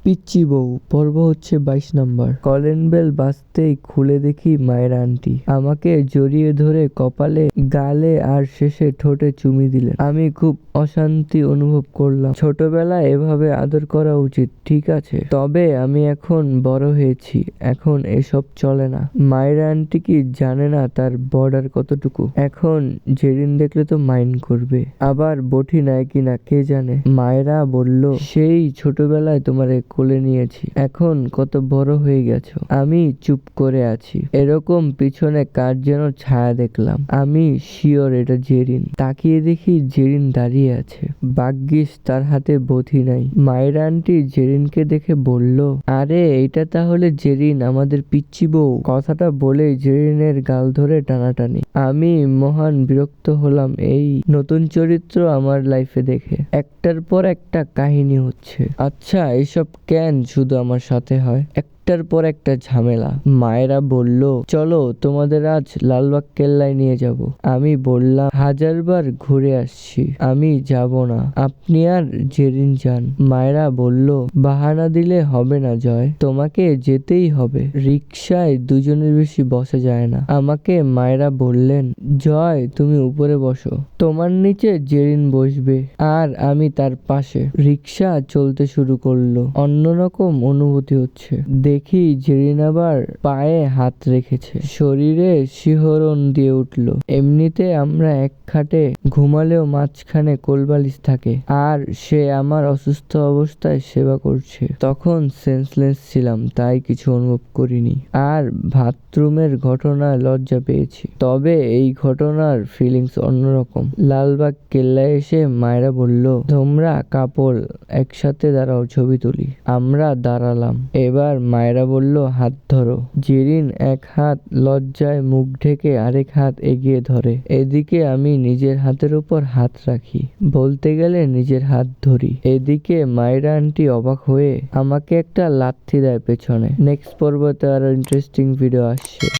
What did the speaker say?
পিচ্চি বউ পর্ব হচ্ছে 22 নম্বর। কলিং বেল বাজতেই খুলে দেখি মায়ের আন্টি আমাকে জড়িয়ে ধরে কপালে, গালে আর শেষে ঠোঁটে চুমি দিলেন। আমি খুব অশান্তি অনুভব করলাম। ছোটবেলায় এভাবে আদর করা উচিত, ঠিক আছে, তবে আমি এখন বড় হয়েছি, এখন এসব চলে না। মায়ের আন্টি কি জানে না তার বর্ডার কতটুকু? এখন জেরিন দেখলে তো মাইন্ড করবে, আবার বটি নেয় কিনা কে জানে। মায়েরা বলল, সেই ছোটবেলায় তোমারে কোলে নিয়েছি, এখন কত বড় হয়ে গেছো। আমি চুপ করে আছি। এরকম পিছনে কার যেন ছায়া দেখলাম। আমি শিওর এটা জেরিন। তাকিয়ে দেখি জেরিন দাঁড়িয়ে আছে, ভাগ্যিস তার হাতে বটি নাই। মায়ের আন্টি জেরিনকে দেখে বলল, আরে এটা তাহলে জেরিন, আমাদের পিচ্চি বউ। কথাটা বলেই জেরিনের গাল ধরে টানাটানি। আমি মহান বিরক্ত হলাম এই নতুন চরিত্র আমার লাইফে দেখে। একটার পর একটা কাহিনী হচ্ছে। আচ্ছা, এসব কেন শুধু আমার সাথে হয়? একটার পর একটা ঝামেলা। মায়েরা বলল, চলো তোমাদের আজ লালবাগ কেল্লায় নিয়ে যাব। আমি বললাম, হাজারবার ঘুরে আসছি, আমি যাব না, আপনি আর জেরিন যান। মায়েরা বলল, বাহানা দিলে হবে না জয়, তোমাকে যেতেই হবে। রিকশায় দুজনের বেশি বসা যায় না। আমাকে মায়েরা বললেন, জয় তুমি উপরে বসো, তোমার নিচে জেরিন বসবে আর আমি তার পাশে। রিকশা চলতে শুরু করলো। অন্যরকম অনুভূতি হচ্ছে। দেখি জেরিন আবার পায়ে হাত রেখেছে, শরীরে শিহরণ দিয়ে উঠলো। এমনিতে আমরা এক খাটে ঘুমালেও মাঝখানে কোলবালিশ থাকে, আর সে আমার অসুস্থ অবস্থায় সেবা করছে। তখন সেন্সলেস ছিলাম, তাই কিছু অনুভব করিনি। আর বাথরুমের ঘটনায় লজ্জা পেয়েছি, তবে এই ঘটনার ফিলিংস অন্যরকম। লালবাগ কেল্লায় এসে মায়েরা বলল, তোমরা কাপল, একসাথে দাঁড়াও, ছবি তুলি। আমরা দাঁড়ালাম। এবার মায়েরা বলল, হাত ধরো। জেরিন এক হাত লজ্জায় মুখ ঢেকে আরেক হাত এগিয়ে ধরে। এদিকে আমি নিজের হাতের উপর হাত রাখি, বলতে গেলে নিজের হাত ধরি। এদিকে মায়েরা আন্টি অবাক হয়ে আমাকে একটা লাথি দেয় পেছনে। নেক্সট পর্বতে আরো ইন্টারেস্টিং ভিডিও আসছে।